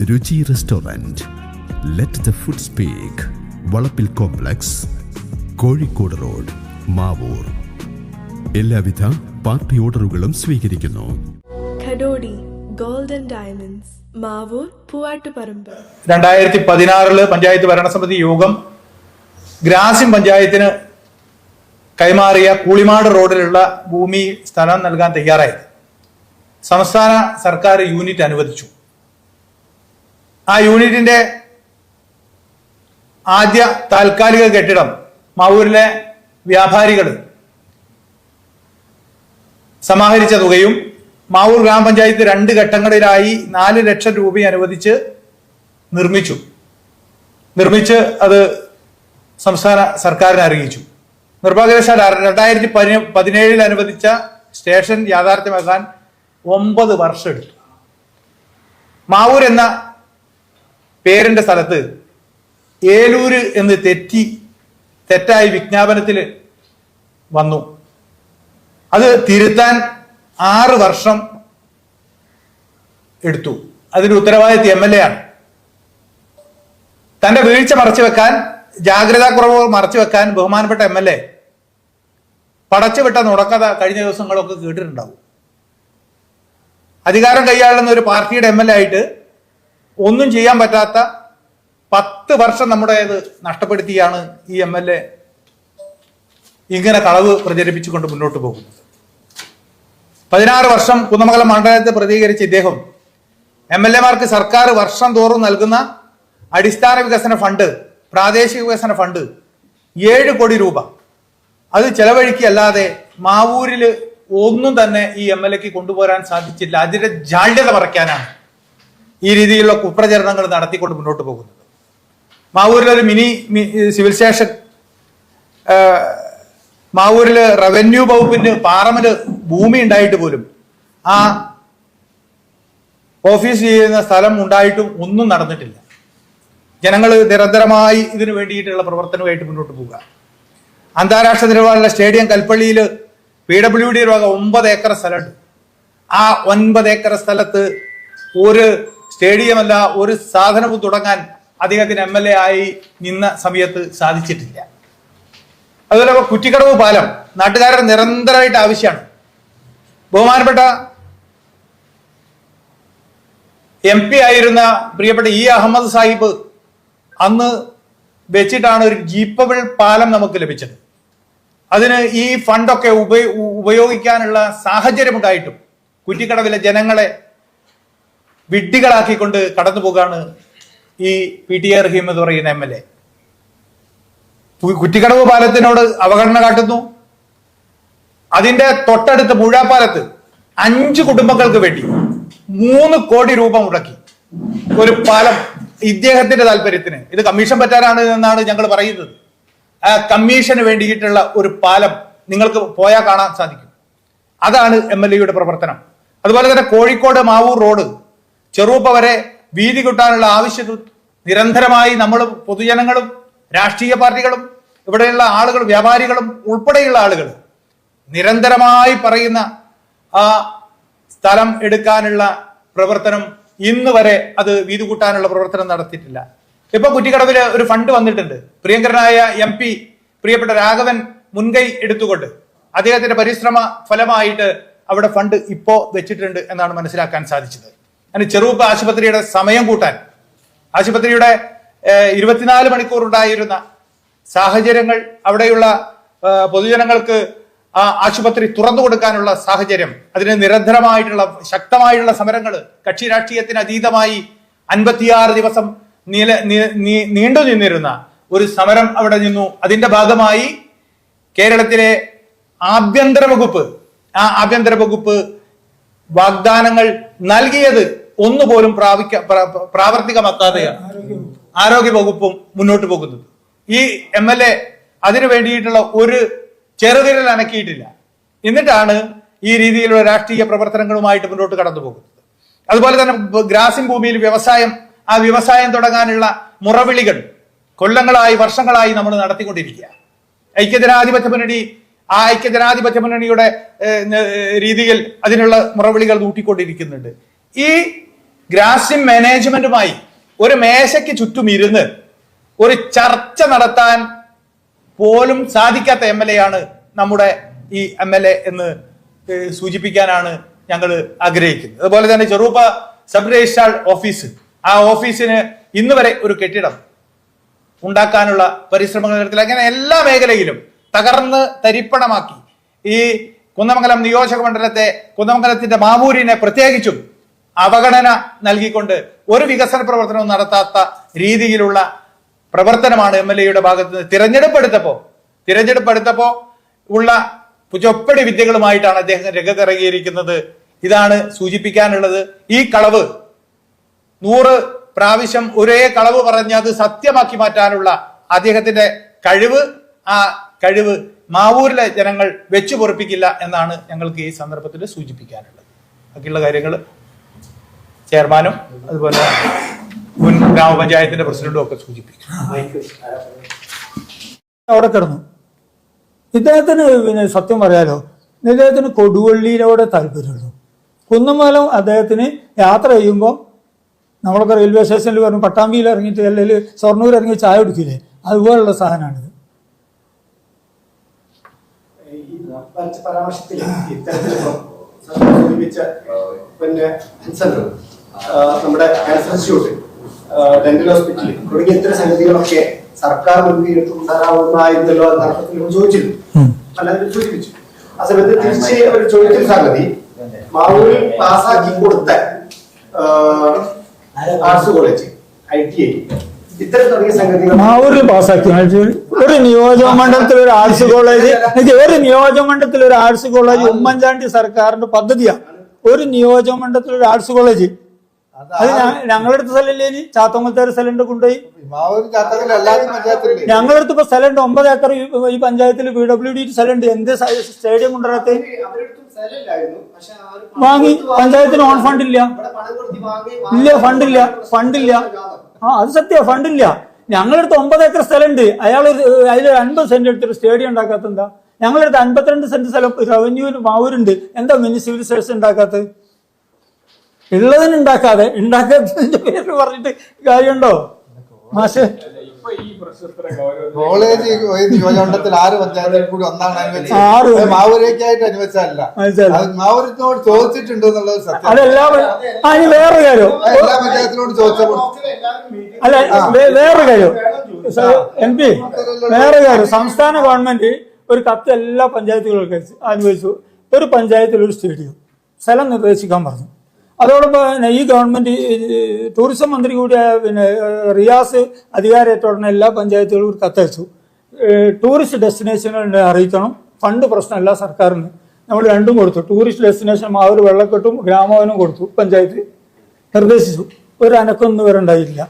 രുചി restaurant, let the food speak, വളപ്പിൽ complex, Kozhikode road, Mavoor. എല്ലാവിധ പാർട്ടി ഓർഡറുകളും സ്വീകരിക്കുന്നു. ഖഡോഡി ഗോൾഡൻ ഡയമണ്ട്സ്, മാവൂർ, പൂവാട്ടുപറമ്പ്. 2016 പഞ്ചായത്ത് ഭരണസമിതി യോഗം ഗ്രാസിം പഞ്ചായത്തിന് കൈമാറിയ കൂളിമാട് റോഡിലുള്ള ഭൂമി സ്ഥലം നൽകാൻ തയ്യാറായി. സംസ്ഥാന സർക്കാർ യൂണിറ്റ് അനുവദിച്ചു. ആ യൂണിറ്റിന്റെ ആദ്യ താൽക്കാലിക കെട്ടിടം മാവൂരിലെ വ്യാപാരികൾ സമാഹരിച്ച തുകയും മാവൂർ ഗ്രാമപഞ്ചായത്ത് 2 ഘട്ടങ്ങളിലായി 4 ലക്ഷം രൂപ അനുവദിച്ച് നിർമ്മിച്ച് അത് സംസ്ഥാന സർക്കാരിനെ അറിയിച്ചു. നിർഭാഗ്യവശാൽ 2017 അനുവദിച്ച സ്റ്റേഷൻ യാഥാർത്ഥ്യമാക്കാൻ 9 വർഷം എടുത്തു. മാവൂർ എന്ന പേരിന്റെ സ്ഥലത്ത് ഏലൂര് എന്ന് തെറ്റായി വിജ്ഞാപനത്തിൽ വന്നു. അത് തിരുത്താൻ 6 വർഷം എടുത്തു. അതിന്റെ ഉത്തരവാദിത്വം MLA ആണ്. തന്റെ വീഴ്ച മറച്ചുവെക്കാൻ, ജാഗ്രതാക്കുറവ് മറച്ചുവെക്കാൻ ബഹുമാനപ്പെട്ട MLA പടച്ചുവിട്ട നുണക്കഥ കഴിഞ്ഞ ദിവസങ്ങളൊക്കെ കേട്ടിട്ടുണ്ടാവും. അധികാരം കൈയാളുന്ന ഒരു പാർട്ടിയുടെ MLA ആയിട്ട് ഒന്നും ചെയ്യാൻ പറ്റാത്ത 10 വർഷം നമ്മുടേത് നഷ്ടപ്പെടുത്തിയാണ് ഈ MLA ഇങ്ങനെ കളവ് പ്രചരിപ്പിച്ചുകൊണ്ട് മുന്നോട്ട് പോകുന്നത്. 16 വർഷം കുന്നമംഗലം മണ്ഡലത്തെ പ്രതികരിച്ച ഇദ്ദേഹം MLA-മാർക്ക് സർക്കാർ വർഷം തോറും നൽകുന്ന അടിസ്ഥാന വികസന ഫണ്ട്, പ്രാദേശിക വികസന ഫണ്ട് 7 കോടി രൂപ അത് ചെലവഴിക്കല്ലാതെ മാവൂരിൽ ഒന്നും തന്നെ ഈ MLA-ക്ക് കൊണ്ടുപോരാൻ സാധിച്ചില്ല. അതിന്റെ ജാള്യത മറയ്ക്കാനാണ് ഈ രീതിയിലുള്ള കുപ്രചരണങ്ങൾ നടത്തിക്കൊണ്ട് മുന്നോട്ട് പോകുന്നത്. മാവൂരിലൊരു മിനി സിവിൽ സ്റ്റേഷൻ, മാവൂരില് റവന്യൂ വകുപ്പിന് പാറമല് ഭൂമി ഉണ്ടായിട്ട് പോലും, ആ ഓഫീസ് ചെയ്യുന്ന സ്ഥലം ഉണ്ടായിട്ടും ഒന്നും നടന്നിട്ടില്ല. ജനങ്ങൾ നിരന്തരമായി ഇതിനു വേണ്ടിയിട്ടുള്ള പ്രവർത്തനവുമായിട്ട് മുന്നോട്ട് പോവുക. അന്താരാഷ്ട്ര നിലവാരമുള്ള സ്റ്റേഡിയം കൽപ്പള്ളിയിൽ PWD വക 9 ഏക്കർ സ്ഥലമുണ്ട്. ആ 9 ഏക്കർ സ്ഥലത്ത് ഒരു സ്റ്റേഡിയമല്ല, ഒരു സാധനവും തുടങ്ങാൻ അദ്ദേഹത്തിന് MLA ആയി നിന്ന സമയത്ത് സാധിച്ചിട്ടില്ല. അതുപോലെ കുറ്റിക്കടവ് പാലം നാട്ടുകാരുടെ നിരന്തരമായിട്ട് ആവശ്യമാണ്. ബഹുമാനപ്പെട്ട MP ആയിരുന്ന പ്രിയപ്പെട്ട അഹമ്മദ് സാഹിബ് അന്ന് വെച്ചിട്ടാണ് ഒരു ജീപ്പബിൾ പാലം നമുക്ക് ലഭിച്ചത്. അതിന് ഈ ഫണ്ടൊക്കെ ഉപയോഗിക്കാനുള്ള സാഹചര്യം ഉണ്ടായിട്ടും കുറ്റിക്കടവിലെ ജനങ്ങളെ വിഡ്ഢികളാക്കിക്കൊണ്ട് കടന്നു പോകാണ് ഈ PTA റഹീം എന്ന് പറയുന്ന MLA. കുറ്റിക്കടവ് പാലത്തിനോട് അവഗണന കാട്ടുന്നു. അതിന്റെ തൊട്ടടുത്ത് മുഴാപ്പാലത്ത് 5 കുടുംബങ്ങൾക്ക് വേണ്ടി 3 കോടി രൂപ മുടക്കി ഒരു പാലം ഇദ്ദേഹത്തിന്റെ താല്പര്യത്തിന്, ഇത് കമ്മീഷൻ പറ്റാനാണ് എന്നാണ് ഞങ്ങൾ പറയുന്നത്. ആ കമ്മീഷന് വേണ്ടിയിട്ടുള്ള ഒരു പാലം നിങ്ങൾക്ക് പോയാൽ കാണാൻ സാധിക്കും. അതാണ് MLA-യുടെ പ്രവർത്തനം. അതുപോലെ തന്നെ കോഴിക്കോട് മാവൂർ റോഡ് ചെറുപ്പ വരെ വീതി കൂട്ടാനുള്ള ആവശ്യം നിരന്തരമായി നമ്മൾ പൊതുജനങ്ങളും രാഷ്ട്രീയ പാർട്ടികളും ഇവിടെയുള്ള ആളുകൾ, വ്യാപാരികളും ഉൾപ്പെടെയുള്ള ആളുകൾ നിരന്തരമായി പറയുന്ന ആ സ്ഥലം എടുക്കാനുള്ള പ്രവർത്തനം ഇന്ന് വരെ അത് വീതി കൂട്ടാനുള്ള പ്രവർത്തനം നടത്തിയിട്ടില്ല. ഇപ്പൊ കുറ്റിക്കടവില് ഒരു ഫണ്ട് വന്നിട്ടുണ്ട്. പ്രിയങ്കരനായ MP പ്രിയപ്പെട്ട രാഘവൻ മുൻകൈ എടുത്തുകൊണ്ട് അദ്ദേഹത്തിന്റെ പരിശ്രമ ഫലമായിട്ട് അവിടെ ഫണ്ട് ഇപ്പോ വെച്ചിട്ടുണ്ട് എന്നാണ് മനസ്സിലാക്കാൻ സാധിച്ചത്. അതിന് ചെറുപ്പ ആശുപത്രിയുടെ സമയം കൂട്ടാൻ, ആശുപത്രിയുടെ 24 മണിക്കൂർ ഉണ്ടായിരുന്ന സാഹചര്യങ്ങൾ, അവിടെയുള്ള പൊതുജനങ്ങൾക്ക് ആ ആശുപത്രി തുറന്നു കൊടുക്കാനുള്ള സാഹചര്യം, അതിന് നിരന്തരമായിട്ടുള്ള ശക്തമായിട്ടുള്ള സമരങ്ങൾ, കക്ഷി രാഷ്ട്രീയത്തിന് അതീതമായി 56 ദിവസം നീണ്ടു നിന്നിരുന്ന ഒരു സമരം അവിടെ നിന്നു. അതിന്റെ ഭാഗമായി കേരളത്തിലെ ആഭ്യന്തര വകുപ്പ് വാഗ്ദാനങ്ങൾ നൽകിയത് ഒന്നുപോലും പ്രാവർത്തികമാക്കാതെയാണ് ആരോഗ്യ വകുപ്പും മുന്നോട്ട് പോകുന്നത്. ഈ MLA അതിനു വേണ്ടിയിട്ടുള്ള ഒരു ചെറുവിരൽ അനക്കിയിട്ടില്ല. എന്നിട്ടാണ് ഈ രീതിയിലുള്ള രാഷ്ട്രീയ പ്രവർത്തനങ്ങളുമായിട്ട് മുന്നോട്ട് കടന്നു പോകുന്നത്. അതുപോലെ തന്നെ ഗ്രാസിം ഭൂമിയിൽ ആ വ്യവസായം തുടങ്ങാനുള്ള മുറവിളികൾ കൊല്ലങ്ങളായി, വർഷങ്ങളായി നമ്മൾ നടത്തിക്കൊണ്ടിരിക്കുക. ഐക്യജനാധിപത്യ മുന്നണിയുടെ രീതിയിൽ അതിനുള്ള മുറവിളികൾ കൂട്ടിക്കൊണ്ടിരിക്കുന്നുണ്ട്. ഈ ഗ്രാസിം മാനേജ്മെന്റുമായി ഒരു മേശയ്ക്ക് ചുറ്റും ഇരുന്ന് ഒരു ചർച്ച നടത്താൻ പോലും സാധിക്കാത്ത MLA ആണ് നമ്മുടെ ഈ MLA എന്ന് സൂചിപ്പിക്കാനാണ് ഞങ്ങൾ ആഗ്രഹിക്കുന്നത്. അതുപോലെ തന്നെ ചെറുപ്പ സബ് രജിസ്ട്രാർ ഓഫീസ്, ആ ഓഫീസിന് ഇന്ന് വരെ ഒരു കെട്ടിടം ഉണ്ടാക്കാനുള്ള പരിശ്രമങ്ങൾ നടത്തി. അങ്ങനെ എല്ലാ മേഖലയിലും തകർന്ന് തരിപ്പണമാക്കി ഈ കുന്നമംഗലം നിയോജക മണ്ഡലത്തെ, കുന്നമംഗലത്തിന്റെ മാവൂരിനെ പ്രത്യേകിച്ചും അവഗണന നൽകിക്കൊണ്ട് ഒരു വികസന പ്രവർത്തനവും നടത്താത്ത രീതിയിലുള്ള പ്രവർത്തനമാണ് MLAയുടെ ഭാഗത്ത് നിന്ന് തിരഞ്ഞെടുപ്പെടുത്തപ്പോ ഉള്ള ചൊപ്പടി വിദ്യകളുമായിട്ടാണ് അദ്ദേഹം രംഗത്തിറങ്ങിയിരിക്കുന്നത്. ഇതാണ് സൂചിപ്പിക്കാനുള്ളത്. ഈ കളവ് 100 പ്രാവശ്യം ഒരേ കളവ് പറഞ്ഞ് അത് സത്യമാക്കി മാറ്റാനുള്ള അദ്ദേഹത്തിന്റെ കഴിവ്, ആ കഴിവ് മാവൂരിലെ ജനങ്ങൾ വെച്ചു പൊറിപ്പിക്കില്ല എന്നാണ് ഞങ്ങൾക്ക് ഈ സന്ദർഭത്തിൽ സൂചിപ്പിക്കാനുള്ളത്. ബാക്കിയുള്ള കാര്യങ്ങൾ ചെയർമാനും അതുപോലെ മുൻ ഗ്രാമപഞ്ചായത്തിന്റെ പ്രസിഡന്റും ഒക്കെ സൂചിപ്പിക്കും. അവിടെ കിടന്നു. ഇദ്ദേഹത്തിന് പിന്നെ സത്യം പറയാലോ, ഇദ്ദേഹത്തിന് കൊടുവള്ളിയിലൂടെ താല്പര്യമുള്ളൂ. കുന്നമംഗലം അദ്ദേഹത്തിന് യാത്ര ചെയ്യുമ്പോൾ നമ്മളൊക്കെ റെയിൽവേ സ്റ്റേഷനിൽ പറഞ്ഞു പട്ടാമ്പിയിൽ ഇറങ്ങിയിട്ട് അല്ലെങ്കിൽ ഷൊർണൂർ ഇറങ്ങി ചായ കുടിക്കില്ലേ, അതുപോലുള്ള സാധനമാണിത്. പരാമർശത്തിൽ പിന്നെ നമ്മുടെ ക്യാൻസർ ഇൻസ്റ്റിറ്റ്യൂട്ട്, ഡെന്റൽ ഹോസ്പിറ്റൽ തുടങ്ങിയ ഇത്തരം സംഗതികളൊക്കെ സർക്കാർ മുൻകൈയെടുത്തുണ്ടാകാവുന്നതായിരുന്നല്ലോ എന്ന അർത്ഥത്തിൽ ചോദിച്ചിരുന്നു, അല്ലാതെ സൂചിപ്പിച്ചു. ആ സമയത്ത് തിരിച്ച് അവർ ചോദിച്ചൊരു സംഗതി, മാവൂരിൽ പാസ്സാക്കി കൊടുത്ത ആർട്സ് കോളേജ്, ITI ഇത്തരം തുടങ്ങിയ സംഗതികൾ മാവൂരിൽ പാസ്സാക്കി. ഒരു നിയോജക മണ്ഡലത്തിൽ ഒരു ആർട്സ് കോളേജ്, ഉമ്മൻചാണ്ടി സർക്കാരിന്റെ പദ്ധതിയാണ്. ഒരു നിയോജക മണ്ഡലത്തിൽ ഒരു ആർട്സ് കോളേജ്, അത് ഞങ്ങളടുത്ത സ്ഥലമില്ലേ, ഇനി ചാത്തമംഗലത്തെ സ്ഥലമുണ്ട് കൊണ്ടുപോയി. ഞങ്ങളടുത്ത് ഇപ്പൊ സ്ഥലമുണ്ട് 9 ഏക്കർ ഈ പഞ്ചായത്തിൽ PWD സ്ഥലമുണ്ട്. എന്ത് സ്റ്റേഡിയം കൊണ്ടുവരാത്ത വാങ്ങി പഞ്ചായത്തിന് ഓൺ ഫണ്ടില്ല. ഫണ്ടില്ല. അത് സത്യ, ഫണ്ടില്ല. ഞങ്ങളടുത്ത് 9 ഏക്കർ സ്ഥലമുണ്ട്. അയാൾ അതിൽ 50 സെന്റ് എടുത്തൊരു സ്റ്റേഡിയം ഉണ്ടാക്കാത്ത എന്താ? ഞങ്ങളടുത്ത് 52 സെന്റ് സ്ഥലം റവന്യൂവിന് മാവൂരുണ്ട്. എന്താ സിവിൽ സ്റ്റേഷൻ ഉണ്ടാക്കാത്തത്? ഉള്ളതിനുണ്ടാക്കാതെ ഉണ്ടാക്കാത്തതിന്റെ പേരിൽ പറഞ്ഞിട്ട് കാര്യമുണ്ടോ മാഷെ? കോളേജ് നിയോജകമണ്ഡലത്തിൽ 6 പഞ്ചായത്തിൽ കൂടി ഒന്നാണ് മാവൂരേക്കായിട്ട് അനുവദിച്ചതല്ല. മാവൂരിനോട് ചോദിച്ചിട്ടുണ്ട് എന്നുള്ളത് സത്യം. അതെല്ലാം അതിന് വേറെ കാര്യം, എല്ലാ പഞ്ചായത്തിനോട് ചോദിച്ചപ്പോൾ അല്ല വേറെ കാര്യം MP, വേറെ കാര്യം, സംസ്ഥാന ഗവൺമെന്റ് ഒരു കത്ത് എല്ലാ പഞ്ചായത്തുകൾക്കും അനുവദിച്ചു. ഒരു പഞ്ചായത്തിൽ ഒരു സ്റ്റേഡിയം സ്ഥലം നിർദ്ദേശിക്കാൻ പറഞ്ഞു. അതോടൊപ്പം ഈ ഗവൺമെന്റ് ടൂറിസം മന്ത്രി കൂടിയായ പിന്നെ റിയാസ് അധികാരമേറ്റ ഉടനെ എല്ലാ പഞ്ചായത്തുകളും ഒരു കത്തയച്ചു. ടൂറിസ്റ്റ് ഡെസ്റ്റിനേഷനുകൾ അറിയിക്കണം, ഫണ്ട് പ്രശ്നമല്ല സർക്കാരിന്. നമ്മൾ രണ്ടും കൊടുത്തു. ടൂറിസ്റ്റ് ഡെസ്റ്റിനേഷൻ മാവൂർ വെള്ളക്കെട്ടും ഗ്രാമവനും കൊടുത്തു. പഞ്ചായത്ത് നിർദ്ദേശിച്ചു. ഒരു അനക്കൊന്നും വരെ ഉണ്ടായില്ല.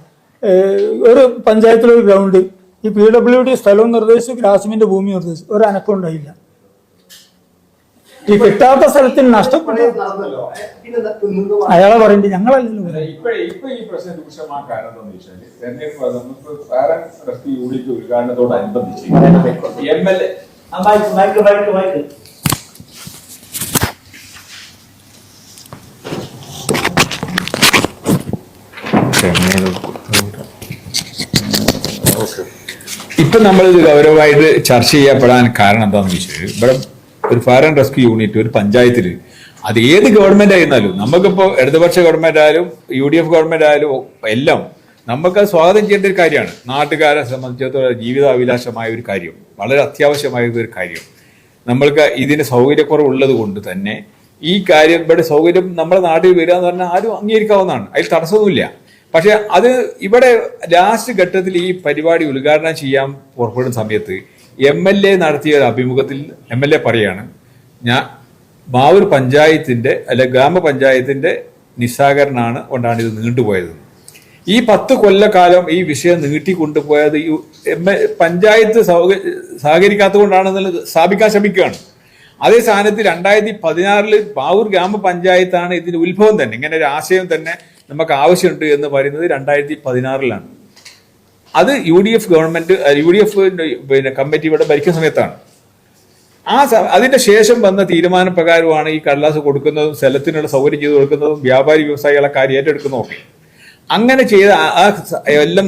ഒരു പഞ്ചായത്തിലൊരു ഗ്രൗണ്ട്, ഈ PWD സ്ഥലവും നിർദ്ദേശിച്ചു, ഗ്രാസിമിന്റെ ഭൂമി നിർദ്ദേശിച്ചു. ഒരു അനക്കം ഉണ്ടായില്ല. ഈ കിട്ടാത്ത സ്ഥലത്തിന് നഷ്ടപ്പെട്ടു അയാളെ പറയണ്ട, ഞങ്ങളല്ലല്ലോ. ഇപ്പൊ ഈ പ്രശ്നം രൂക്ഷമാക്കാൻ കാരണം എന്താണെന്ന് വെച്ചാല് തെരഞ്ഞെടുപ്പ് നമുക്ക് പാരന്റ് റെസ്ക്യൂ യൂണിറ്റ് ഉദ്ഘാടനത്തോടനുബന്ധിച്ച് MLA ഇപ്പൊ നമ്മളിത് ഗൗരവമായിട്ട് ചർച്ച ചെയ്യപ്പെടാൻ കാരണം എന്താണെന്ന് വെച്ചാൽ ഇവിടെ ഒരു ഫയർ ആൻഡ് റെസ്ക്യൂ യൂണിറ്റ് ഒരു പഞ്ചായത്തിൽ, അത് ഏത് ഗവൺമെന്റ് ആയിരുന്നാലും, നമുക്കിപ്പോ ഇടതുപക്ഷ ഗവൺമെന്റ് ആയാലും UDF ഗവൺമെന്റ് ആയാലും എല്ലാം നമുക്കത് സ്വാഗതം ചെയ്യേണ്ട ഒരു കാര്യമാണ്. നാട്ടുകാരെ സംബന്ധിച്ചിടത്തോളം ജീവിതാഭിലാഷമായ ഒരു കാര്യം, വളരെ അത്യാവശ്യമായ ഒരു കാര്യം. നമ്മൾക്ക് ഇതിന് സൗകര്യക്കുറവുള്ളത് കൊണ്ട് തന്നെ ഈ കാര്യം ഇവിടെ സൗകര്യം നമ്മുടെ നാട്ടിൽ വരിക എന്ന് പറഞ്ഞാൽ ആരും അംഗീകരിക്കാവുന്നതാണ്, അതിൽ തടസ്സമൊന്നുമില്ല. പക്ഷെ അത് ഇവിടെ ലാസ്റ്റ് ഘട്ടത്തിൽ ഈ പരിപാടി ഉദ്ഘാടനം ചെയ്യാൻ പുറപ്പെടുന്ന സമയത്ത് MLA നടത്തിയ ഒരു അഭിമുഖത്തിൽ MLA പറയാണ്, ഞാൻ മാവൂർ പഞ്ചായത്തിന്റെ അല്ലെ ഗ്രാമപഞ്ചായത്തിന്റെ നിസ്സാകരണമാണ് കൊണ്ടാണ് ഇത് നീണ്ടുപോയത്. ഈ 10 കൊല്ലക്കാലം ഈ വിഷയം നീട്ടിക്കൊണ്ടുപോയത് ഈ പഞ്ചായത്ത് സഹകരിക്കാത്തത് കൊണ്ടാണെന്നുള്ളത് സ്ഥാപിക്കാൻ ശ്രമിക്കുകയാണ്. അതേ സ്ഥാനത്ത് 2016 മാവൂർ ഗ്രാമപഞ്ചായത്താണ് ഇതിന്റെ ഉത്ഭവം തന്നെ, ഇങ്ങനെ ഒരു ആശയം തന്നെ നമുക്ക് ആവശ്യമുണ്ട് എന്ന് പറയുന്നത് 2016 അത് UDF ഗവൺമെന്റ് UDF പിന്നെ കമ്മിറ്റി ഇവിടെ ഭരിക്കുന്ന സമയത്താണ്. അതിന്റെ ശേഷം വന്ന തീരുമാനപ്രകാരമാണ് ഈ കടലാസ് കൊടുക്കുന്നതും സ്ഥലത്തിനുള്ള സൗകര്യം ചെയ്ത് കൊടുക്കുന്നതും വ്യാപാരി വ്യവസായികളെ കാര്യം ഏറ്റെടുക്കുന്നതും ഒക്കെ. അങ്ങനെ ചെയ്ത എല്ലാം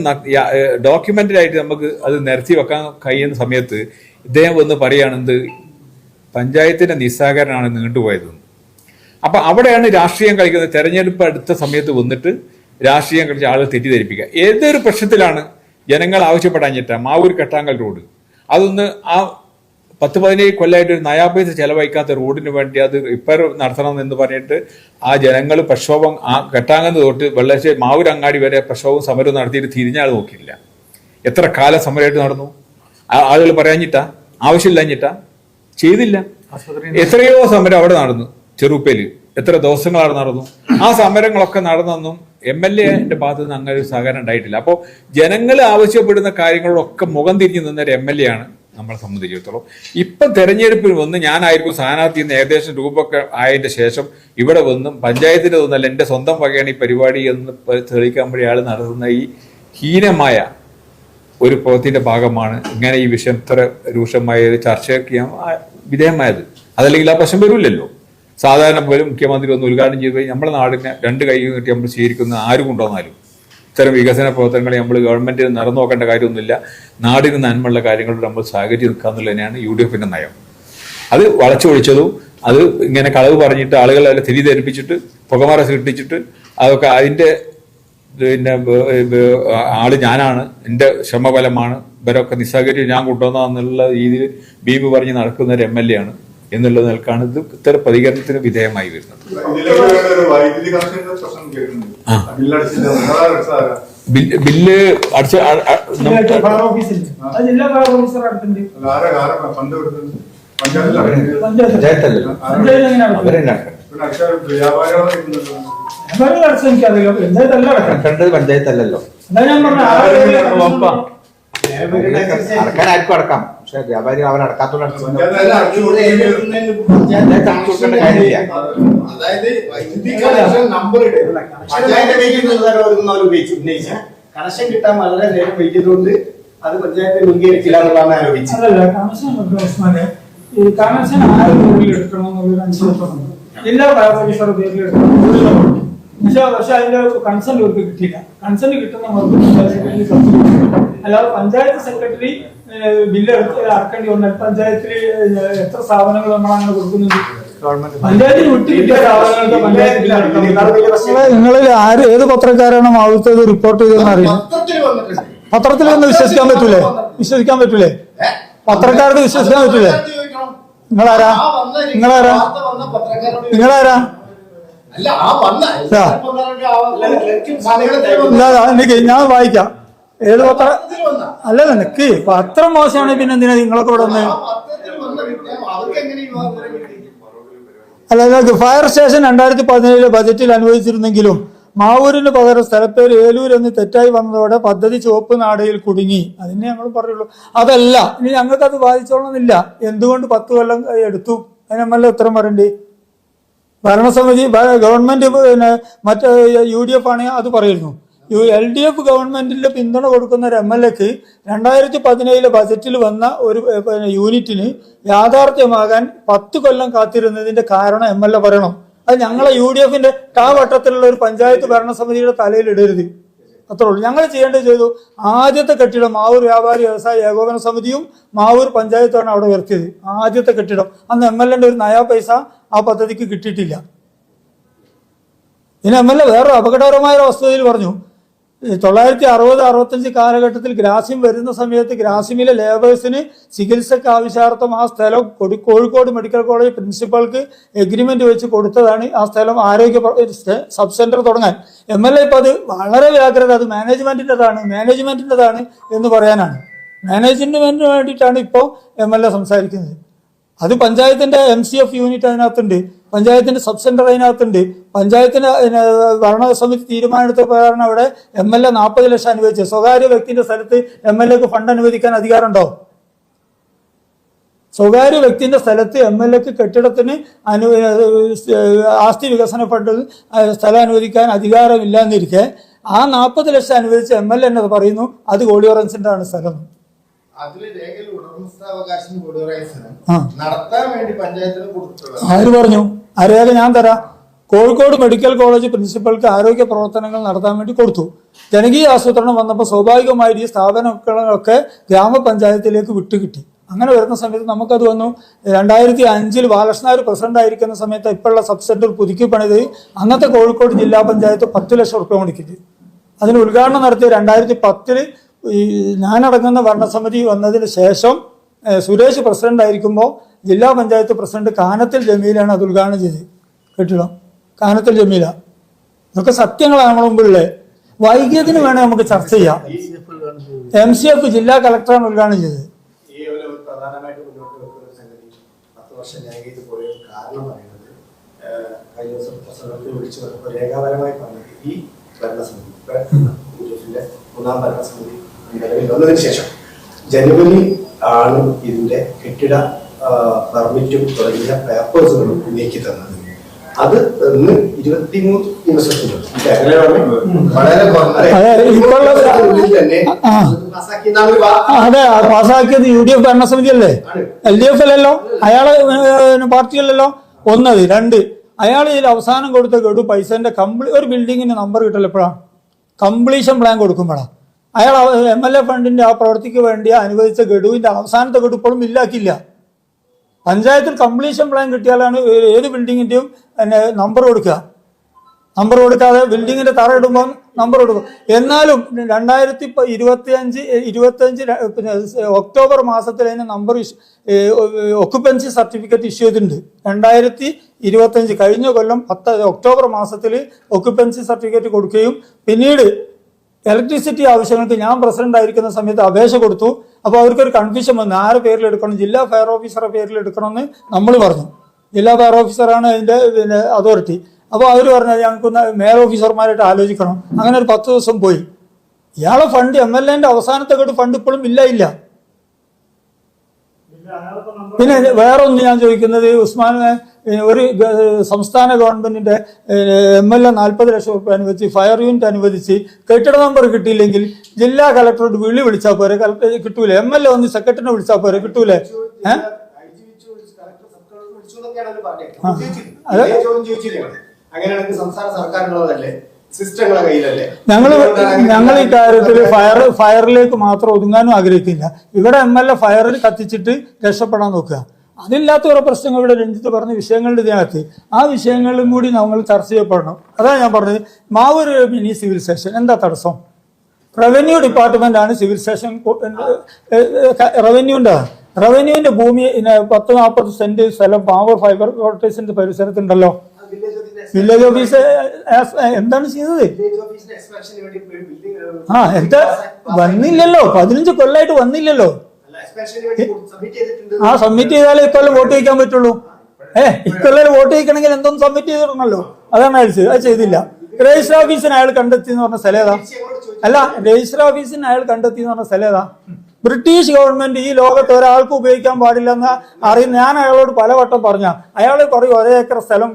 ഡോക്യുമെന്റഡ് നമുക്ക് അത് നിരത്തി വെക്കാൻ കഴിയുന്ന സമയത്ത് ഇദ്ദേഹം വന്ന് പറയുകയാണെന്ത് പഞ്ചായത്തിന്റെ നിസ്സഹകരണമാണ് നീണ്ടുപോയത്. അപ്പൊ അവിടെയാണ് രാഷ്ട്രീയം കളിക്കുന്നത്. തെരഞ്ഞെടുപ്പ് അടുത്ത സമയത്ത് വന്നിട്ട് രാഷ്ട്രീയം കളിച്ച ആളുകൾ തെറ്റിദ്ധരിപ്പിക്കുക. ഏതൊരു പ്രശ്നത്തിലാണ് ജനങ്ങൾ ആവശ്യപ്പെടാഞ്ഞിട്ടാ മാവൂർ കെട്ടാങ്കൽ റോഡ് അതൊന്ന് ആ 10-15 കൊല്ലമായിട്ട് ഒരു നയാപൈസ ചെലവഴിക്കാത്ത റോഡിന് വേണ്ടി അത് റിപ്പയർ നടത്തണം എന്ന് പറഞ്ഞിട്ട് ആ ജനങ്ങൾ പ്രക്ഷോഭം ആ കെട്ടാങ്കന്ന് തൊട്ട് വെള്ളശ്ശേരി മാവൂർ അങ്ങാടി വരെ പ്രക്ഷോഭവും സമരവും നടത്തിയിട്ട് തിരിഞ്ഞാൽ നോക്കിയില്ല. എത്ര കാലം സമരമായിട്ട് നടന്നു? ആളുകൾ പറയാഞ്ഞിട്ടാ, ആവശ്യമില്ലാഞ്ഞിട്ടാ, ചെയ്തില്ല. എത്രയോ സമരം അവിടെ നടന്നു. ചെറുപ്പേല് എത്ര ദിവസങ്ങളാണ് നടന്നു. ആ സമരങ്ങളൊക്കെ നടന്നെന്നും MLA ഭാഗത്ത് നിന്ന് അങ്ങനെ ഒരു സഹകരണം ഉണ്ടായിട്ടില്ല. അപ്പോൾ ജനങ്ങൾ ആവശ്യപ്പെടുന്ന കാര്യങ്ങളൊക്കെ മുഖം തിരിഞ്ഞു നിന്നൊരു MLA ആണ് നമ്മളെ സംബന്ധിച്ചിടത്തോളം. ഇപ്പം തെരഞ്ഞെടുപ്പിന് വന്ന് ഞാനായിരിക്കും സ്ഥാനാർത്ഥി എന്ന് ഏകദേശം രൂപമൊക്കെ ആയതിന്റെ ശേഷം ഇവിടെ വന്നും പഞ്ചായത്തിന്റെ ഒന്നല്ല എന്റെ സ്വന്തം വകയാണ് ഈ പരിപാടി എന്ന് തെളിയിക്കാൻ വേണ്ടി ആൾ നടത്തുന്ന ഈ ഹീനമായ ഒരു പ്രവൃത്തിയുടെ ഭാഗമാണ് ഇങ്ങനെ ഈ വിഷയം ഇത്ര രൂക്ഷമായ ചർച്ചയ്ക്ക് വിധേയമായത്. അതല്ലെങ്കിൽ ആ പ്രശ്നം വരില്ലല്ലോ. സാധാരണ പോലും മുഖ്യമന്ത്രി ഒന്ന് ഉദ്ഘാടനം ചെയ്ത് നമ്മുടെ നാടിനെ 2 കൈ നീട്ടി നമ്മൾ സ്വീകരിക്കുന്ന ആരും കൊണ്ടുവന്നാലും ഇത്തരം വികസന പ്രവർത്തനങ്ങളെ നമ്മൾ ഗവൺമെന്റിന് നടന്നു നോക്കേണ്ട കാര്യമൊന്നുമില്ല. നാടിന് നന്മയുള്ള കാര്യങ്ങളോട് നമ്മൾ സഹകരിച്ച് നിൽക്കുക എന്നുള്ളത് തന്നെയാണ് UDF നയം. അത് വളച്ചൊഴിച്ചതും അത് ഇങ്ങനെ കളവ് പറഞ്ഞിട്ട് ആളുകളെ തെറ്റിദ്ധരിപ്പിച്ചിട്ട് പുകമറ സൃഷ്ടിച്ചിട്ട് അതൊക്കെ അതിന്റെ പിന്നെ ആള് ഞാനാണ്, എന്റെ ശ്രമഫലമാണ്, ഇവരൊക്കെ നിസ്സഹകരിച്ച് ഞാൻ കൊണ്ടുവന്നുള്ള രീതിയിൽ ബീബ് പറഞ്ഞ് നടക്കുന്ന ഒരു MLA ആണ് എന്നുള്ളത് നിൽക്കാണ് ഇത് ഇത്തരം പ്രതികരണത്തിന് വിധേയമായി വരുന്നത്. ബില്ല് അടിച്ച പഞ്ചായത്തല്ലല്ലോ അടക്കാൻ ആർക്കും അടക്കാം. പക്ഷെ വ്യാപാരി അവർ അടക്കാത്തോണ്ട് കണക്ഷൻ കിട്ടാൻ വളരെ നേരം വൈകിയതുകൊണ്ട് അത് പഞ്ചായത്ത് മുൻകൈയെടുക്കില്ല എന്നുള്ളതാണ് ആരോപിച്ചത്. ഈ കണക്ഷൻ ആര് പേരിൽ എടുക്കണമെന്നുള്ളൊരു അനുസരിച്ചുണ്ട്. ജില്ലാ ഫയർ ഓഫീസർ പേരിൽ എടുക്കണം. പക്ഷെ അതിന്റെ കൺസെന്റ് അവർക്ക് കിട്ടിയില്ല. കൺസെന്റ് കിട്ടുന്ന അല്ലാതെ പഞ്ചായത്ത് സെക്രട്ടറി ബില്ല് അടക്കേണ്ടി വന്നാൽ പഞ്ചായത്തിൽ എത്ര സ്ഥാപനങ്ങൾ നമ്മൾ അങ്ങനെ കൊടുക്കുന്നുണ്ട്? പഞ്ചായത്തിന് വിട്ടു കിട്ടിയ സ്ഥാപനങ്ങൾക്ക് പഞ്ചായത്തിൽ നിങ്ങളിൽ ആര് ഏത് പത്രക്കാരാണ് മാവൂർത്തത് റിപ്പോർട്ട് ചെയ്തതെന്ന് അറിയില്ല. പത്രത്തിൽ ഒന്ന് വിശ്വസിക്കാൻ പറ്റൂലേ? വിശ്വസിക്കാൻ പറ്റൂലേ? പത്രക്കാർക്ക് വിശ്വസിക്കാൻ പറ്റൂലേ? നിങ്ങളാരാ? നിങ്ങളാരാ? നിങ്ങളാരാ? ഞാൻ വായിക്കാം. ഏത് പത്ര അല്ലല്ല നിക്ക് പത്രം മോശമാണ്. പിന്നെ എന്തിനാ നിങ്ങളൊക്കെ ഇവിടെ വന്ന്? അല്ല, ഫയർ സ്റ്റേഷൻ 2017 ബജറ്റിൽ അനുവദിച്ചിരുന്നെങ്കിലും മാവൂരിന് പകരം സ്ഥലപ്പേര് ഏലൂർ എന്ന് തെറ്റായി വന്നതോടെ പദ്ധതി ചുവപ്പ് നാടയിൽ കുടുങ്ങി. അതിനെ ഞങ്ങൾ പറയുള്ളൂ. അതല്ല, ഇനി ഞങ്ങൾക്ക് അത് ബാധിച്ചോളണമെന്നില്ല. എന്തുകൊണ്ട് 10 കൊല്ലം എടുത്തു? അതിന് MLA ഉത്തരം പറയണ്ടേ? ഭരണസമിതി ഗവൺമെന്റ് പിന്നെ മറ്റേ UDF ആണെങ്കിൽ അത് പറയുന്നു. LDF ഗവൺമെന്റിന്റെ പിന്തുണ കൊടുക്കുന്ന ഒരു MLAക്ക് 2017 ബജറ്റിൽ വന്ന ഒരു യൂണിറ്റിന് യാഥാർത്ഥ്യമാകാൻ 10 കൊല്ലം കാത്തിരുന്നതിന്റെ കാരണം MLA പറയണം. അത് ഞങ്ങളെ UDFന്റെ വട്ടത്തിലുള്ള ഒരു പഞ്ചായത്ത് ഭരണസമിതിയുടെ തലയിൽ ഇടരുത്. അത്രേ ഉള്ളൂ. ഞങ്ങൾ ചെയ്യേണ്ടത് ചെയ്തു. ആദ്യത്തെ കെട്ടിടം മാവൂർ വ്യാപാരി വ്യവസായ ഏകോപന സമിതിയും മാവൂർ പഞ്ചായത്താണ് അവിടെ ഉയർത്തിയത്. ആദ്യത്തെ കെട്ടിടം. അന്ന് MLAന്റെ ഒരു നയാ പൈസ ആ പദ്ധതിക്ക് കിട്ടിയിട്ടില്ല. പിന്നെ MLA വേറെ അപകടകരമായ വസ്തുതയിൽ പറഞ്ഞു, 1960-65 കാലഘട്ടത്തിൽ ഗ്രാസിം വരുന്ന സമയത്ത് ഗ്രാസിമിലെ ലേബേഴ്സിന് ചികിത്സക്ക് ആവശ്യാർത്ഥം ആ സ്ഥലം കോഴിക്കോട് മെഡിക്കൽ കോളേജ് പ്രിൻസിപ്പൾക്ക് എഗ്രിമെന്റ് വെച്ച് കൊടുത്തതാണ്. ആ സ്ഥലം ആരോഗ്യ സബ് സെന്റർ തുടങ്ങാൻ. MLA ഇപ്പൊ അത് വളരെ വ്യാഗ്രത, അത് മാനേജ്മെന്റിൻ്റെതാണ് എന്ന് പറയാനാണ്. മാനേജ്മെന്റിന് വേണ്ടിയിട്ടാണ് ഇപ്പോൾ MLA സംസാരിക്കുന്നത്. അത് പഞ്ചായത്തിന്റെ MCF യൂണിറ്റ് അതിനകത്തുണ്ട്, പഞ്ചായത്തിന്റെ സബ് സെന്റർ അതിനകത്തുണ്ട്. പഞ്ചായത്തിന് ഭരണസമിതി തീരുമാനമെടുത്ത പ്രകാരം അവിടെ MLA 40 ലക്ഷം അനുവദിച്ചു. സ്വകാര്യ വ്യക്തിന്റെ സ്ഥലത്ത് MLAക്ക് ഫണ്ട് അനുവദിക്കാൻ അധികാരമുണ്ടോ? സ്വകാര്യ വ്യക്തിന്റെ സ്ഥലത്ത് MLAക്ക് കെട്ടിടത്തിന് ആസ്തി വികസന ഫണ്ട് സ്ഥലം അനുവദിക്കാൻ അധികാരമില്ല എന്നിരിക്കെ ആ 40 ലക്ഷം അനുവദിച്ച് MLA എന്നത് പറയുന്നു അത് ഗോളിയോറൻസിന്റെ ആണ് സ്ഥലം. അതില് രേഖയിൽ ഉടമസ്ഥാവകാശം നടത്താൻ വേണ്ടി പഞ്ചായത്തിന് കൊടുത്തുള്ളത് ആര് പറഞ്ഞു? ആ രേഖ ഞാൻ തരാം. കോഴിക്കോട് മെഡിക്കൽ കോളേജ് പ്രിൻസിപ്പൽക്ക് ആരോഗ്യ പ്രവർത്തനങ്ങൾ നടത്താൻ വേണ്ടി കൊടുത്തു. ജനകീയ ആസൂത്രണം വന്നപ്പോൾ സ്വാഭാവികമായി ഈ സ്ഥാപനങ്ങളൊക്കെ ഗ്രാമപഞ്ചായത്തിലേക്ക് വിട്ടുകിട്ടി. അങ്ങനെ വരുന്ന സമയത്ത് നമുക്കത് വന്നു. 2005 ബാലകൃഷ്ണൻ പ്രസിഡന്റ് ആയിരിക്കുന്ന സമയത്ത് ഇപ്പോഴുള്ള സബ് സെന്റർ പുതുക്കി പണിത് അന്നത്തെ കോഴിക്കോട് ജില്ലാ പഞ്ചായത്ത് 10 ലക്ഷം റുപ്യ മുടക്കിയിട്ട് അതിന് ഉദ്ഘാടനം നടത്തി. 2010 ഈ ഞാനടങ്ങുന്ന ഭരണസമിതി വന്നതിന് ശേഷം സുരേഷ് പ്രസിഡന്റ് ആയിരിക്കുമ്പോൾ ജില്ലാ പഞ്ചായത്ത് പ്രസിഡന്റ് കാനത്തിൽ ജമീലാണ് അത് ഉദ്ഘാടനം ചെയ്തത്. കെട്ടിടം കാനത്തിൽ ജമീല. ഇതൊക്കെ സത്യങ്ങളാണ് നമ്മുടെ മുമ്പിലുള്ളത്. വൈകിയതിന് വേണേൽ നമുക്ക് ചർച്ച ചെയ്യാം. MCF ജില്ലാ കളക്ടറാണ് ഉദ്ഘാടനം ചെയ്തത്. പ്രധാനമായിട്ട് മുന്നോട്ട് വെക്കുന്ന സംഗതി 10 വർഷം രേഖയിൽ പോയ കാരണം പറയുന്നത് കഴിഞ്ഞ ദിവസം പ്രസംഗത്തിൽ വിളിച്ചു പറഞ്ഞപ്പോൾ രേഖാപരമായി പറഞ്ഞത് ഈ ഭരണസമിതി യുഡിഎഫിന്റെ 3ാം ഭരണസമിതി നിലവിൽ വന്നതിന് ശേഷം ജനുവരി ആണ് ഇതിന്റെ കെട്ടിട പെർമിറ്റും തുടങ്ങിയ പേപ്പേഴ്സുകളും നീക്കി തന്നത്. അത് 23 ദിവസത്തിനുള്ളിൽ വളരെ അതെ പാസ്സാക്കിയത് UDF ഭരണസമിതി അല്ലേ, LDF അല്ലല്ലോ, അയാളെ പാർട്ടിയല്ലല്ലോ. 1 2 അയാൾ ഇതിൽ അവസാനം കൊടുത്ത ഗഡു പൈസന്റെ ഒരു ബിൽഡിങ്ങിന് നമ്പർ കിട്ടല്ലോ എപ്പോഴാണ്? കംപ്ലീഷൻ പ്ലാൻ കൊടുക്കുമ്പോഴാണ്. അയാൾ MLA ഫണ്ടിന്റെ ആ പ്രവൃത്തിക്ക് വേണ്ടി അനുവദിച്ച ഗഡുവിന്റെ അവസാനത്തെ ഗഡു ഇപ്പോഴും ഇല്ലാക്കില്ല. പഞ്ചായത്തിൽ കംപ്ലീഷൻ പ്ലാൻ കിട്ടിയാലാണ് ഏത് ബിൽഡിങ്ങിന്റെയും നമ്പർ കൊടുക്കുക. നമ്പർ കൊടുക്കാതെ ബിൽഡിങ്ങിന്റെ തറ ഇടുമ്പോൾ നമ്പർ കൊടുക്കും. എന്നാലും 2025 ഒക്ടോബർ മാസത്തിൽ അതിന് നമ്പർ ഒക്യുപ്പൻസി സർട്ടിഫിക്കറ്റ് ഇഷ്യൂ ചെയ്തിട്ടുണ്ട്. 2025 കഴിഞ്ഞ കൊല്ലം ഒക്ടോബർ മാസത്തിൽ ഒക്യുപ്പൻസി സർട്ടിഫിക്കറ്റ് കൊടുക്കുകയും പിന്നീട് ഇലക്ട്രിസിറ്റി ആവശ്യങ്ങൾക്ക് ഞാൻ പ്രസിഡന്റ് ആയിരിക്കുന്ന സമയത്ത് അപേക്ഷ കൊടുത്തു. അപ്പോൾ അവർക്കൊരു കൺഫ്യൂഷൻ വന്നു, ആരുടെ പേരിൽ എടുക്കണം, ജില്ലാ ഫയർ ഓഫീസറുടെ പേരിൽ എടുക്കണമെന്ന് നമ്മൾ പറഞ്ഞു. ജില്ലാ ഫയർ ഓഫീസറാണ് അതിന്റെ അതോറിറ്റി. അപ്പോൾ അവർ പറഞ്ഞത് ഞങ്ങൾക്കൊന്ന് മേയർ ഓഫീസർമാരായിട്ട് ആലോചിക്കണം. അങ്ങനെ ഒരു 10 ദിവസം പോയി. ഇയാളെ ഫണ്ട് MLAന്റെ അവസാനത്തെ ഫണ്ട് ഇപ്പോഴും ഇല്ല. പിന്നെ വേറൊന്ന് ഞാൻ ചോദിക്കുന്നത്, ഉസ്മാൻ ഒരു സംസ്ഥാന ഗവൺമെന്റിന്റെ MLA 40 ലക്ഷം റുപ്യ അനുവദിച്ച് ഫയർ യൂണിറ്റ് അനുവദിച്ച് കെട്ടിട നമ്പർ കിട്ടിയില്ലെങ്കിൽ ജില്ലാ കളക്ടറോട് വിളിച്ചാൽ പോരെ, കിട്ടൂലേ? MLA ഒന്ന് സെക്രട്ടറിനെ വിളിച്ചാൽ പോരെ, കിട്ടൂലേ? ഞങ്ങൾ ഈ കാര്യത്തിൽ ഫയറിലേക്ക് മാത്രം ഒതുങ്ങാനും ആഗ്രഹിക്കില്ല. ഇവിടെ MLA ഫയറിൽ കത്തിച്ചിട്ട് രക്ഷപ്പെടാൻ നോക്കുക. അതില്ലാത്ത കുറെ പ്രശ്നങ്ങൾ ഇവിടെ രഞ്ജിത്ത് പറഞ്ഞ വിഷയങ്ങളുടെ ഇതിനകത്ത് ആ വിഷയങ്ങളിലും കൂടി നമ്മൾ ചർച്ച ചെയ്യപ്പെടണം. അതാണ് ഞാൻ പറഞ്ഞത്. മാവൂർ മിനി സിവിൽ സ്റ്റേഷൻ എന്താ തടസ്സം? റവന്യൂ ഡിപ്പാർട്ട്മെന്റ് ആണ് സിവിൽ സ്റ്റേഷൻ. റവന്യൂവിന്റെ ഭൂമി 10-40 സെന്റ് സ്ഥലം മാവൂർ ഫൈബർ കോർട്ടേഴ്സിന്റെ പരിസരത്തുണ്ടല്ലോ. വില്ലേജ് ഓഫീസ് എന്താണ് ചെയ്തത്? എന്താ വന്നില്ലല്ലോ, 15 കൊല്ലമായിട്ട് വന്നില്ലല്ലോ. സബ്മിറ്റ് ചെയ്താലേ ഇക്കൊല്ലം വോട്ട് ചെയ്യിക്കാൻ പറ്റുള്ളൂ. ഇക്കൊല്ലം വോട്ട് ചെയ്യിക്കണമെങ്കിൽ എന്തൊന്നും സബ്മിറ്റ് ചെയ്തിടണല്ലോ. അതാണ് അയച്ചത്, അത് ചെയ്തില്ല. രജിസ്റ്റർ ഓഫീസിന് അയാൾ കണ്ടെത്തി എന്ന് പറഞ്ഞ സ്ഥലം ഏതാ? അല്ല, രജിസ്റ്റർ ഓഫീസിന് അയാൾ കണ്ടെത്തി എന്ന് പറഞ്ഞ സ്ഥലം ഏതാ? ബ്രിട്ടീഷ് ഗവൺമെന്റ് ഈ ലോകത്ത് ഒരാൾക്ക് ഉപയോഗിക്കാൻ പാടില്ലെന്ന് അറിയുന്ന ഞാൻ അയാളോട് പലവട്ടം പറഞ്ഞ അയാൾ പറയും 1 ഏക്കർ സ്ഥലം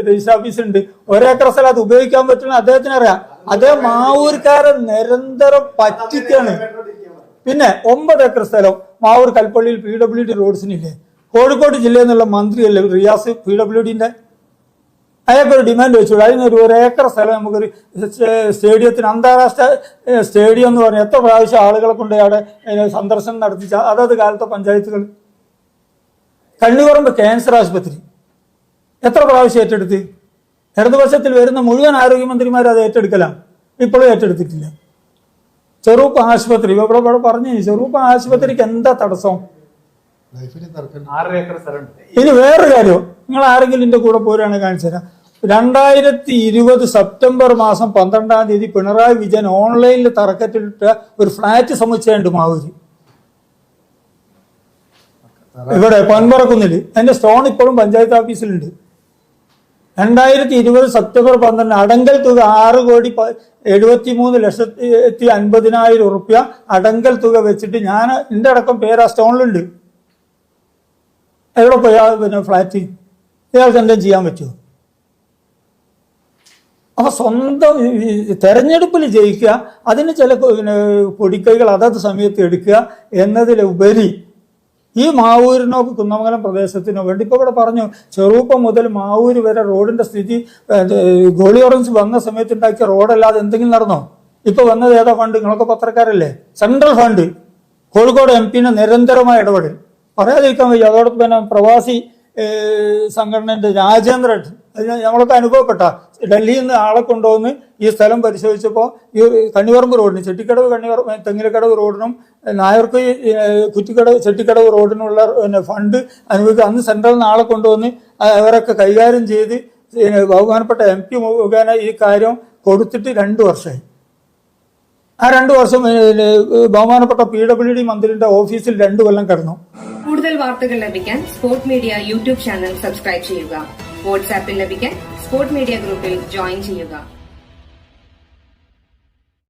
രജിസ്റ്റർ ഓഫീസുണ്ട്, 1 ഏക്കർ സ്ഥലം അത് ഉപയോഗിക്കാൻ പറ്റുന്ന അദ്ദേഹത്തിന് അറിയാം. അദ്ദേഹം മാവൂർക്കാരെ നിരന്തരം പറ്റിക്കാണ്. പിന്നെ 9 ഏക്കർ സ്ഥലം മാവൂർ കൽപ്പള്ളിയിൽ PWD റോഡ്സിനില്ലേ? കോഴിക്കോട് ജില്ലയിൽ നിന്നുള്ള മന്ത്രിയല്ലേ റിയാസ് PWDന്റെ? അയാൾക്കൊരു ഡിമാൻഡ് വെച്ചോളൂ, അതിനൊരു 1 ഏക്കർ സ്ഥലം നമുക്കൊരു സ്റ്റേഡിയത്തിന്, അന്താരാഷ്ട്ര സ്റ്റേഡിയം എന്ന് പറഞ്ഞാൽ എത്ര പ്രാവശ്യം ആളുകളെ കൊണ്ട് അവിടെ സന്ദർശനം നടത്തിച്ച അതത് കാലത്തെ പഞ്ചായത്തുകൾ. കണ്ണിപറമ്പ് ക്യാൻസർ ആശുപത്രി എത്ര പ്രാവശ്യം ഏറ്റെടുത്ത്? ഇടതുപക്ഷത്തിൽ വരുന്ന മുഴുവൻ ആരോഗ്യമന്ത്രിമാർ അത് ഏറ്റെടുക്കലാണ്, ഇപ്പോഴും ഏറ്റെടുത്തിട്ടില്ല. ചെറുപ്പ ആശുപത്രി ഇവിടെ പറഞ്ഞു, ചെറുപ്പ ആശുപത്രിക്ക് എന്താ തടസ്സം? ഇനി വേറൊരു കാര്യം, നിങ്ങൾ ആരെങ്കിലും എന്റെ കൂടെ പോരാണ് കാണിച്ചു തരാം. 2020 സെപ്റ്റംബർ മാസം 12-ാം തീയതി പിണറായി വിജയൻ ഓൺലൈനിൽ തറക്കറ്റിട്ട ഒരു ഫ്ലാറ്റ് സമുച്ചയുണ്ട് മാവൂര്, ഇവിടെ പൊൻപറക്കുന്നില്. അതിന്റെ സ്റ്റോൺ ഇപ്പോഴും പഞ്ചായത്ത് ഓഫീസിലുണ്ട്. 2020 സെപ്റ്റംബർ 12 അടങ്കൽ തുക 6,73,50,000 റുപ്യ അടങ്കൽ തുക വെച്ചിട്ട് ഞാൻ എന്റെ അടക്കം പേര് ആ സ്റ്റോണിലുണ്ട്. എവിടെ പോയാ പിന്നെ ഫ്ലാറ്റ് ഇയാൾക്ക് എന്തെങ്കിലും ചെയ്യാൻ പറ്റുമോ? അപ്പൊ സ്വന്തം തെരഞ്ഞെടുപ്പിൽ ജയിക്കുക, അതിന് ചില പൊടിക്കൈകൾ അതത് സമയത്ത് എടുക്കുക എന്നതിലുപരി ഈ മാവൂരിനോ കുന്നമംഗലം പ്രദേശത്തിനോ വേണ്ടി ഇപ്പൊ ഇവിടെ പറഞ്ഞു, ചെറുപ്പം മുതൽ മാവൂര് വരെ റോഡിന്റെ സ്ഥിതി ഗോളി ഓറഞ്ച് വന്ന സമയത്ത് ഉണ്ടാക്കിയ റോഡല്ലാതെ എന്തെങ്കിലും നടന്നോ? ഇപ്പൊ വന്നത് ഏതാ ഫണ്ട്? നിങ്ങളൊക്കെ പത്രക്കാരല്ലേ? Central fund. കോഴിക്കോട് MP നിരന്തരമായ ഇടപെടൽ പറയാതിരിക്കാൻ വയ്യ. അതോടൊപ്പം തന്നെ പ്രവാസി സംഘടനയുടെ രാജേന്ദ്രൻ, നമ്മളൊക്കെ അനുഭവപ്പെട്ട ഡൽഹിയിൽ നിന്ന് ആളെ കൊണ്ടുവന്ന് ഈ സ്ഥലം പരിശോധിച്ചപ്പോൾ ഈ കണ്ണിവറമ്പ് റോഡിന് ചെട്ടിക്കടവ് തെങ്ങിലക്കടവ് റോഡിനും നായർക്ക് ചെട്ടിക്കടവ് റോഡിനുള്ള ഫണ്ട് അനുവദിക്കുക. അന്ന് സെൻട്രലിൽ നിന്ന് ആളെ കൊണ്ടുവന്ന് അവരൊക്കെ കൈകാര്യം ചെയ്ത് ബഹുമാനപ്പെട്ട MP മുഖേന ഈ കാര്യം കൊടുത്തിട്ട് 2 വർഷമായി. ആ 2 വർഷം ബഹുമാനപ്പെട്ട PWD മന്ത്രിയുടെ ഓഫീസിൽ 2 കൊല്ലം കിടന്നു. കൂടുതൽ വാർത്തകൾ ലഭിക്കാൻ sport media YouTube channel subscribe ചെയ്യുക. വാട്സാപ്പിൽ ലഭിക്കാൻ സ്പോർട് മീഡിയ ഗ്രൂപ്പിൽ ജോയിൻ ചെയ്യുക.